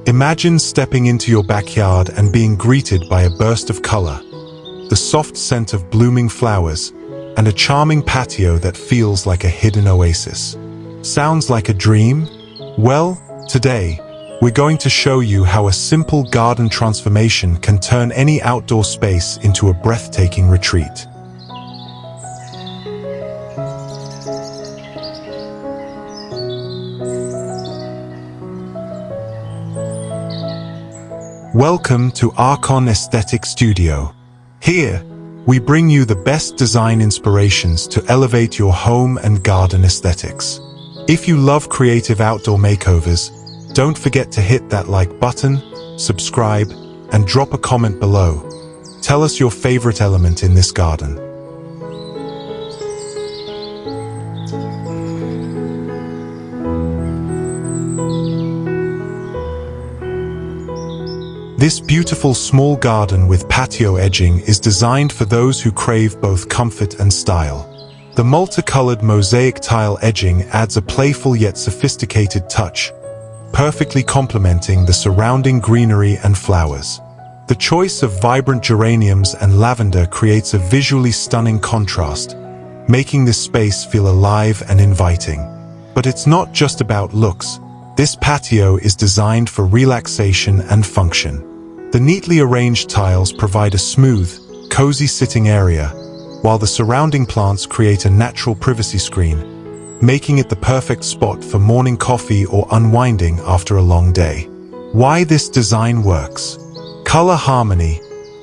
Imagine stepping into your backyard and being greeted by a burst of color, the soft scent of blooming flowers, and a charming patio that feels like a hidden oasis. Sounds like a dream? Well, today, we're going to show you how a simple garden transformation can turn any outdoor space into a breathtaking retreat. Welcome to Archon Aesthetic Studio. Here, we bring you the best design inspirations to elevate your home and garden aesthetics. If you love creative outdoor makeovers, don't forget to hit that like button, subscribe, and drop a comment below. Tell us your favorite element in this garden. This beautiful small garden with patio edging is designed for those who crave both comfort and style. The multicolored mosaic tile edging adds a playful yet sophisticated touch, perfectly complementing the surrounding greenery and flowers. The choice of vibrant geraniums and lavender creates a visually stunning contrast, making this space feel alive and inviting. But it's not just about looks. This patio is designed for relaxation and function. The neatly arranged tiles provide a smooth, cozy sitting area, while the surrounding plants create a natural privacy screen, making it the perfect spot for morning coffee or unwinding after a long day. Why this design works? Color harmony.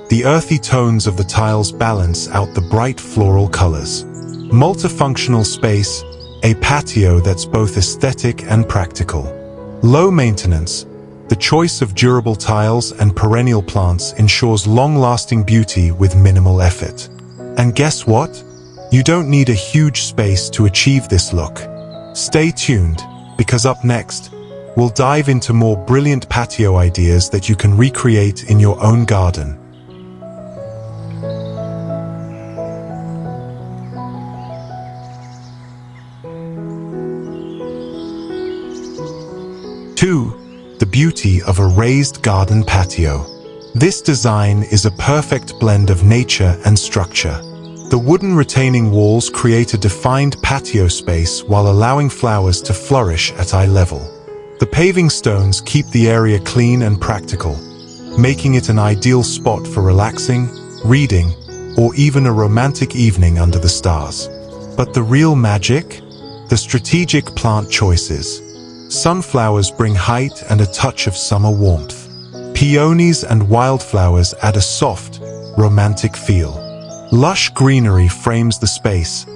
The earthy tones of the tiles balance out the bright floral colors. Multifunctional space, a patio that's both aesthetic and practical. Low maintenance. The choice of durable tiles and perennial plants ensures long-lasting beauty with minimal effort. And guess what? You don't need a huge space to achieve this look. Stay tuned, because up next, we'll dive into more brilliant patio ideas that you can recreate in your own garden. Two, the beauty of a raised garden patio. This design is a perfect blend of nature and structure. The wooden retaining walls create a defined patio space while allowing flowers to flourish at eye level. The paving stones keep the area clean and practical, making it an ideal spot for relaxing, reading, or even a romantic evening under the stars. But the real magic? The strategic plant choices. Sunflowers bring height and a touch of summer warmth. Peonies and wildflowers add a soft, romantic feel. Lush greenery frames the space,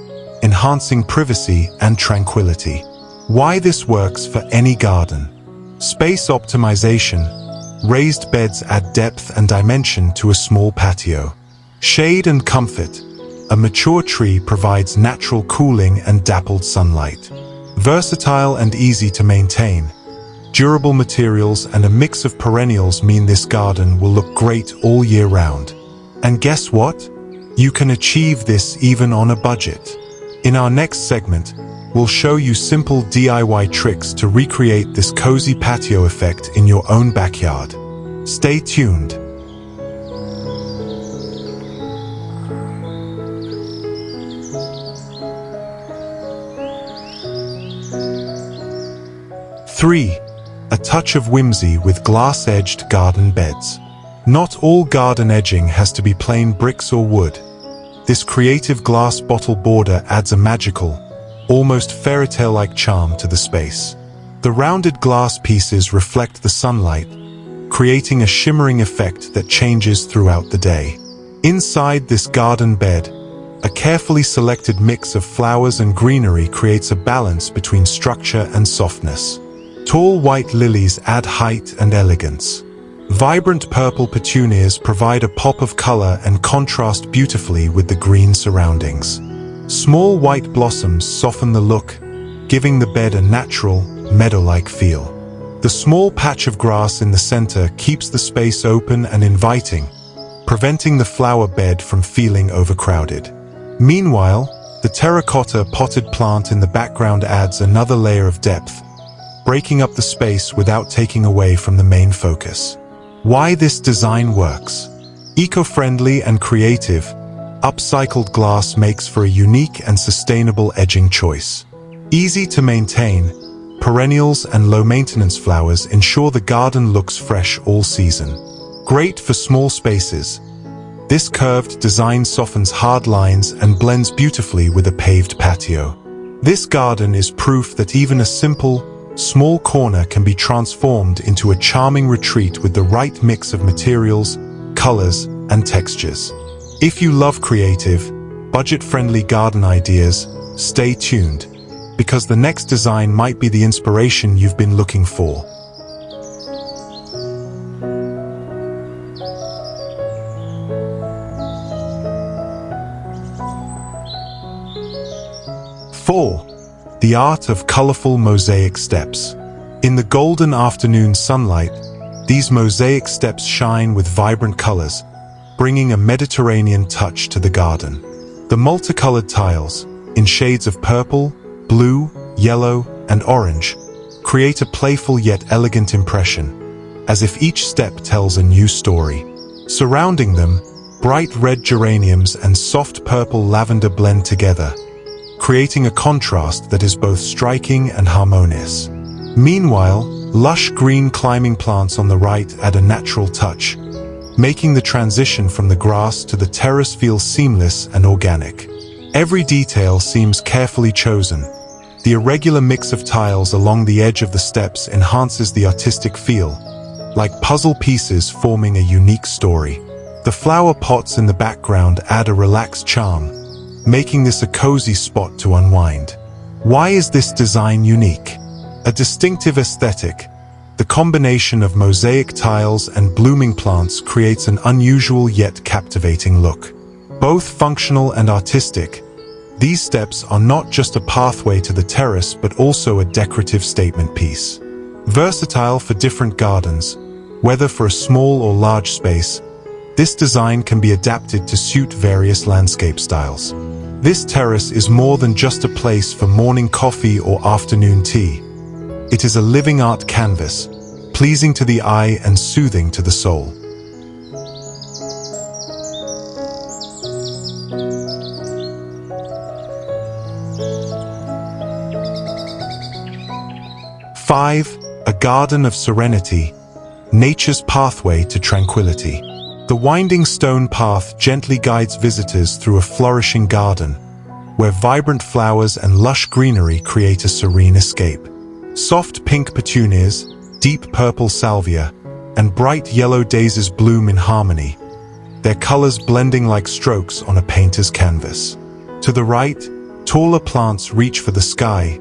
enhancing privacy and tranquility. Why this works for any garden? Space optimization. Raised beds add depth and dimension to a small patio. Shade and comfort. A mature tree provides natural cooling and dappled sunlight. Versatile and easy to maintain. Durable materials and a mix of perennials mean this garden will look great all year round. And guess what? You can achieve this even on a budget. In our next segment, we'll show you simple DIY tricks to recreate this cozy patio effect in your own backyard. Stay tuned. Three, a touch of whimsy with glass-edged garden beds. Not all garden edging has to be plain bricks or wood. This creative glass bottle border adds a magical, almost fairy tale-like charm to the space. The rounded glass pieces reflect the sunlight, creating a shimmering effect that changes throughout the day. Inside this garden bed, a carefully selected mix of flowers and greenery creates a balance between structure and softness. Tall white lilies add height and elegance. Vibrant purple petunias provide a pop of color and contrast beautifully with the green surroundings. Small white blossoms soften the look, giving the bed a natural, meadow-like feel. The small patch of grass in the center keeps the space open and inviting, preventing the flower bed from feeling overcrowded. Meanwhile, the terracotta potted plant in the background adds another layer of depth, breaking up the space without taking away from the main focus. Why this design works? Eco-friendly and creative, upcycled glass makes for a unique and sustainable edging choice. Easy to maintain, perennials and low-maintenance flowers ensure the garden looks fresh all season. Great for small spaces. This curved design softens hard lines and blends beautifully with a paved patio. This garden is proof that even a simple, small corner can be transformed into a charming retreat with the right mix of materials, colors, and textures. If you love creative, budget-friendly garden ideas, stay tuned, because the next design might be the inspiration you've been looking for. The art of colorful mosaic steps. In the golden afternoon sunlight, these mosaic steps shine with vibrant colors, bringing a Mediterranean touch to the garden. The multicolored tiles, in shades of purple, blue, yellow, and orange, create a playful yet elegant impression, as if each step tells a new story. Surrounding them, bright red geraniums and soft purple lavender blend together, creating a contrast that is both striking and harmonious. Meanwhile, lush green climbing plants on the right add a natural touch, making the transition from the grass to the terrace feel seamless and organic. Every detail seems carefully chosen. The irregular mix of tiles along the edge of the steps enhances the artistic feel, like puzzle pieces forming a unique story. The flower pots in the background add a relaxed charm, making this a cozy spot to unwind. Why is this design unique? A distinctive aesthetic. The combination of mosaic tiles and blooming plants creates an unusual yet captivating look. Both functional and artistic, these steps are not just a pathway to the terrace but also a decorative statement piece. Versatile for different gardens, whether for a small or large space, this design can be adapted to suit various landscape styles. This terrace is more than just a place for morning coffee or afternoon tea. It is a living art canvas, pleasing to the eye and soothing to the soul. A garden of serenity, nature's pathway to tranquility. The winding stone path gently guides visitors through a flourishing garden, where vibrant flowers and lush greenery create a serene escape. Soft pink petunias, deep purple salvia, and bright yellow daisies bloom in harmony, their colors blending like strokes on a painter's canvas. To the right, taller plants reach for the sky,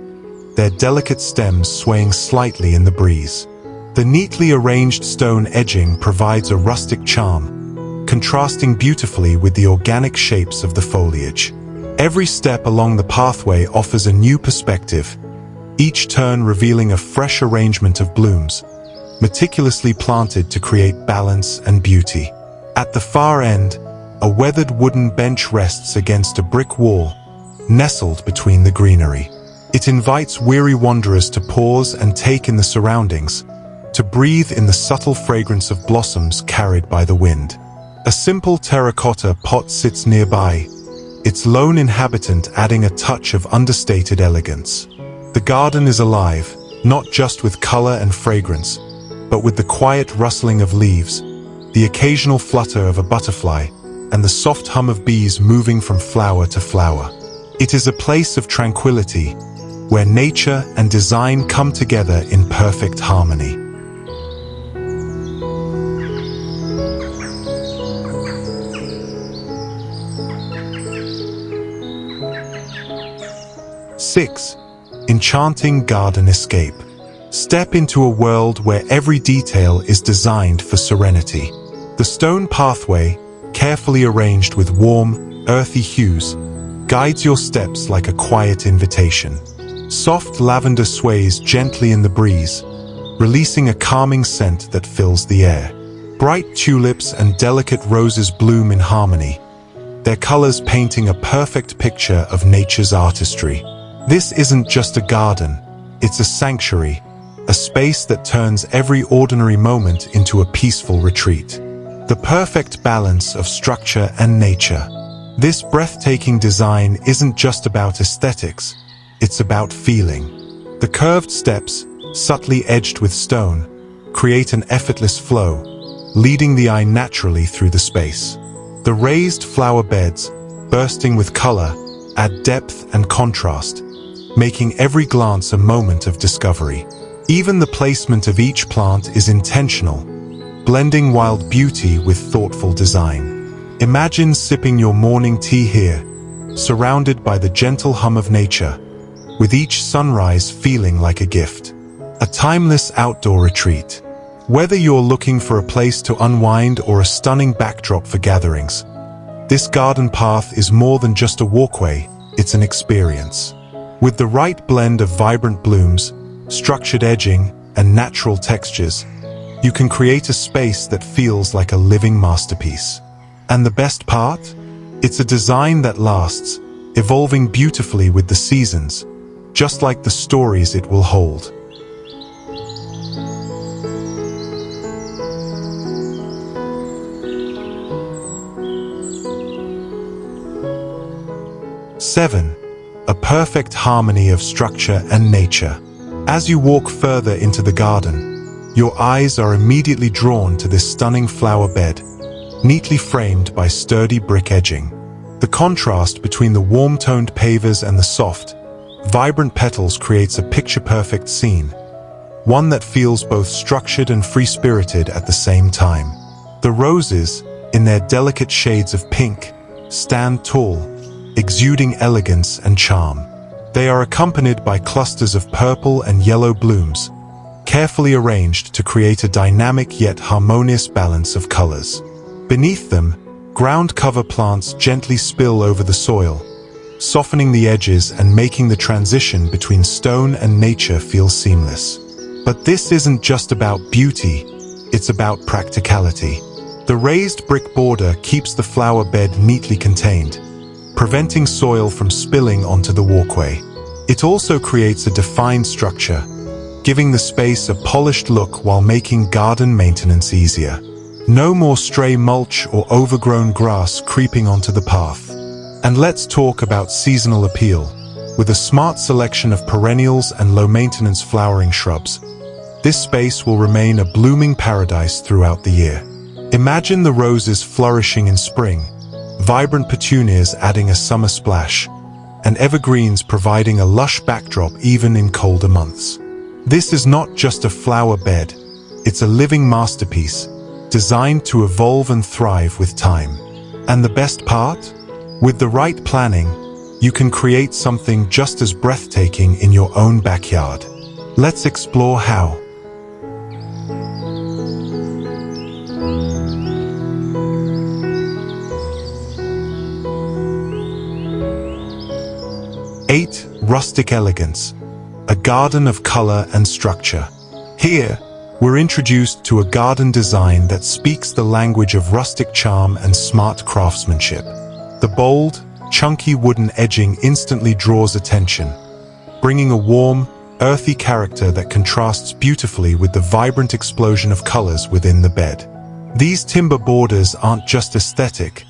their delicate stems swaying slightly in the breeze. The neatly arranged stone edging provides a rustic charm, contrasting beautifully with the organic shapes of the foliage. Every step along the pathway offers a new perspective, each turn revealing a fresh arrangement of blooms, meticulously planted to create balance and beauty. At the far end, a weathered wooden bench rests against a brick wall, nestled between the greenery. It invites weary wanderers to pause and take in the surroundings, to breathe in the subtle fragrance of blossoms carried by the wind. A simple terracotta pot sits nearby, its lone inhabitant adding a touch of understated elegance. The garden is alive, not just with color and fragrance, but with the quiet rustling of leaves, the occasional flutter of a butterfly, and the soft hum of bees moving from flower to flower. It is a place of tranquility, where nature and design come together in perfect harmony. Enchanting garden escape. Step into a world where every detail is designed for serenity. The stone pathway, carefully arranged with warm, earthy hues, guides your steps like a quiet invitation. Soft lavender sways gently in the breeze, releasing a calming scent that fills the air. Bright tulips and delicate roses bloom in harmony, their colors painting a perfect picture of nature's artistry. This isn't just a garden, it's a sanctuary, a space that turns every ordinary moment into a peaceful retreat. The perfect balance of structure and nature. This breathtaking design isn't just about aesthetics, it's about feeling. The curved steps, subtly edged with stone, create an effortless flow, leading the eye naturally through the space. The raised flower beds, bursting with color, add depth and contrast, making every glance a moment of discovery. Even the placement of each plant is intentional, blending wild beauty with thoughtful design. Imagine sipping your morning tea here, surrounded by the gentle hum of nature, with each sunrise feeling like a gift. A timeless outdoor retreat. Whether you're looking for a place to unwind or a stunning backdrop for gatherings, this garden path is more than just a walkway, it's an experience. With the right blend of vibrant blooms, structured edging, and natural textures, you can create a space that feels like a living masterpiece. And the best part? It's a design that lasts, evolving beautifully with the seasons, just like the stories it will hold. Seven, a perfect harmony of structure and nature. As you walk further into the garden, your eyes are immediately drawn to this stunning flower bed, neatly framed by sturdy brick edging. The contrast between the warm-toned pavers and the soft, vibrant petals creates a picture-perfect scene, one that feels both structured and free-spirited at the same time. The roses, in their delicate shades of pink, stand tall, exuding elegance and charm. They are accompanied by clusters of purple and yellow blooms, carefully arranged to create a dynamic yet harmonious balance of colors. Beneath them, ground cover plants gently spill over the soil, softening the edges and making the transition between stone and nature feel seamless. But this isn't just about beauty, it's about practicality. The raised brick border keeps the flower bed neatly contained, preventing soil from spilling onto the walkway. It also creates a defined structure, giving the space a polished look while making garden maintenance easier. No more stray mulch or overgrown grass creeping onto the path. And let's talk about seasonal appeal. With a smart selection of perennials and low-maintenance flowering shrubs, this space will remain a blooming paradise throughout the year. Imagine the roses flourishing in spring, vibrant petunias adding a summer splash, and evergreens providing a lush backdrop even in colder months. This is not just a flower bed, it's a living masterpiece, designed to evolve and thrive with time. And the best part? With the right planning, you can create something just as breathtaking in your own backyard. Let's explore how. Eight, rustic elegance. A garden of color and structure. Here, we're introduced to a garden design that speaks the language of rustic charm and smart craftsmanship. The bold, chunky wooden edging instantly draws attention, bringing a warm, earthy character that contrasts beautifully with the vibrant explosion of colors within the bed. These timber borders aren't just aesthetic,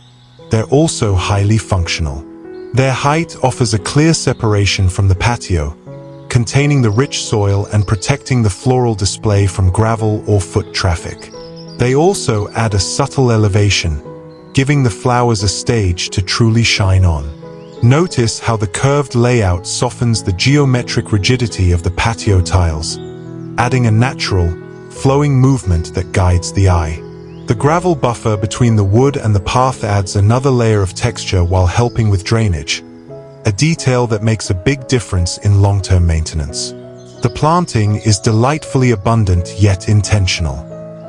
they're also highly functional. Their height offers a clear separation from the patio, containing the rich soil and protecting the floral display from gravel or foot traffic. They also add a subtle elevation, giving the flowers a stage to truly shine on. Notice how the curved layout softens the geometric rigidity of the patio tiles, adding a natural, flowing movement that guides the eye. The gravel buffer between the wood and the path adds another layer of texture while helping with drainage, a detail that makes a big difference in long-term maintenance. The planting is delightfully abundant yet intentional.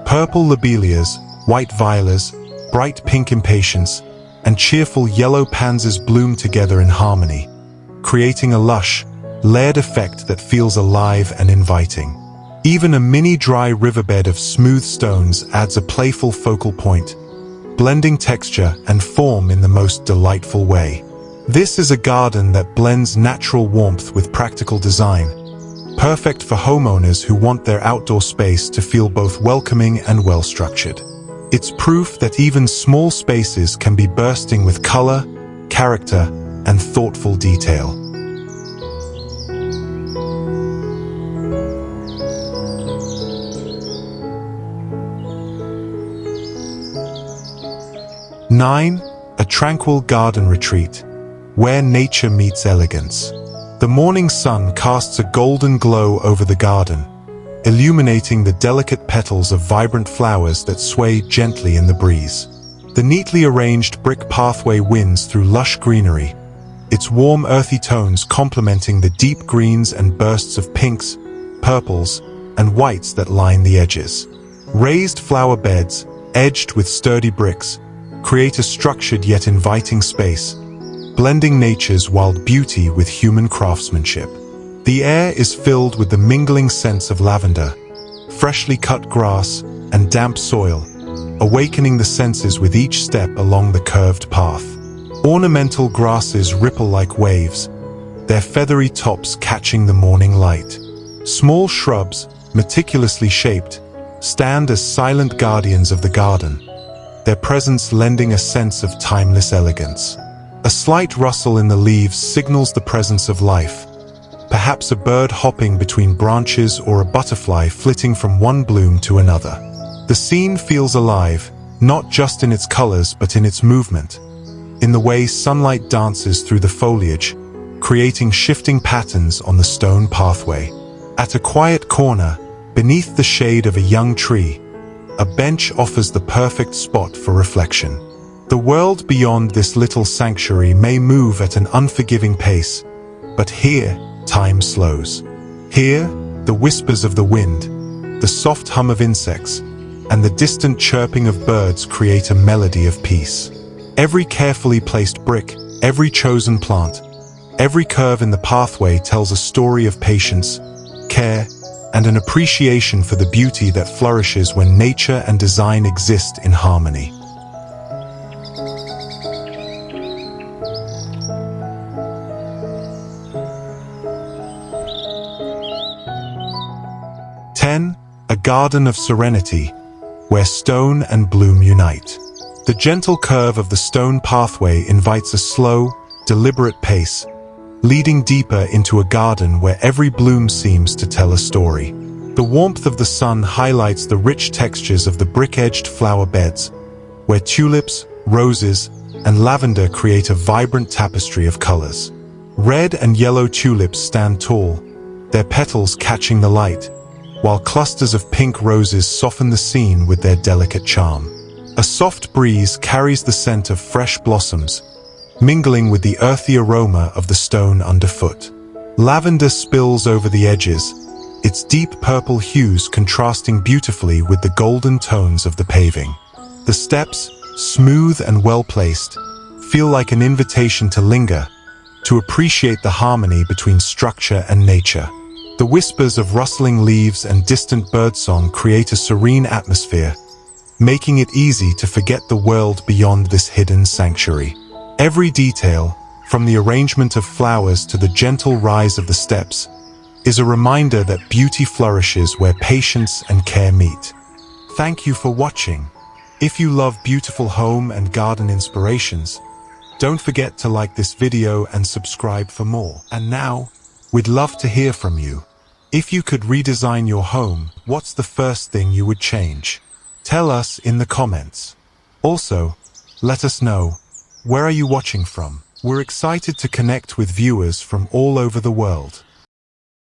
Purple lobelias, white violas, bright pink impatiens, and cheerful yellow pansies bloom together in harmony, creating a lush, layered effect that feels alive and inviting. Even a mini dry riverbed of smooth stones adds a playful focal point, blending texture and form in the most delightful way. This is a garden that blends natural warmth with practical design, perfect for homeowners who want their outdoor space to feel both welcoming and well-structured. It's proof that even small spaces can be bursting with color, character, and thoughtful detail. Nine, a tranquil garden retreat, where nature meets elegance. The morning sun casts a golden glow over the garden, illuminating the delicate petals of vibrant flowers that sway gently in the breeze. The neatly arranged brick pathway winds through lush greenery, its warm earthy tones complementing the deep greens and bursts of pinks, purples, and whites that line the edges. Raised flower beds, edged with sturdy bricks, create a structured yet inviting space, blending nature's wild beauty with human craftsmanship. The air is filled with the mingling scents of lavender, freshly cut grass, and damp soil, awakening the senses with each step along the curved path. Ornamental grasses ripple like waves, their feathery tops catching the morning light. Small shrubs, meticulously shaped, stand as silent guardians of the garden, their presence lending a sense of timeless elegance. A slight rustle in the leaves signals the presence of life, perhaps a bird hopping between branches or a butterfly flitting from one bloom to another. The scene feels alive, not just in its colors but in its movement, in the way sunlight dances through the foliage, creating shifting patterns on the stone pathway. At a quiet corner, beneath the shade of a young tree, a bench offers the perfect spot for reflection. The world beyond this little sanctuary may move at an unforgiving pace, but here, time slows. Here, the whispers of the wind, the soft hum of insects, and the distant chirping of birds create a melody of peace. Every carefully placed brick, every chosen plant, every curve in the pathway tells a story of patience, care, and an appreciation for the beauty that flourishes when nature and design exist in harmony. A garden of serenity, where stone and bloom unite. The gentle curve of the stone pathway invites a slow, deliberate pace, leading deeper into a garden where every bloom seems to tell a story. The warmth of the sun highlights the rich textures of the brick-edged flower beds, where tulips, roses, and lavender create a vibrant tapestry of colors. Red and yellow tulips stand tall, their petals catching the light, while clusters of pink roses soften the scene with their delicate charm. A soft breeze carries the scent of fresh blossoms, mingling with the earthy aroma of the stone underfoot. Lavender spills over the edges, its deep purple hues contrasting beautifully with the golden tones of the paving. The steps, smooth and well-placed, feel like an invitation to linger, to appreciate the harmony between structure and nature. The whispers of rustling leaves and distant birdsong create a serene atmosphere, making it easy to forget the world beyond this hidden sanctuary. Every detail, from the arrangement of flowers to the gentle rise of the steps, is a reminder that beauty flourishes where patience and care meet. Thank you for watching. If you love beautiful home and garden inspirations, don't forget to like this video and subscribe for more. And now, we'd love to hear from you. If you could redesign your home, what's the first thing you would change? Tell us in the comments. Also, let us know, where are you watching from? We're excited to connect with viewers from all over the world.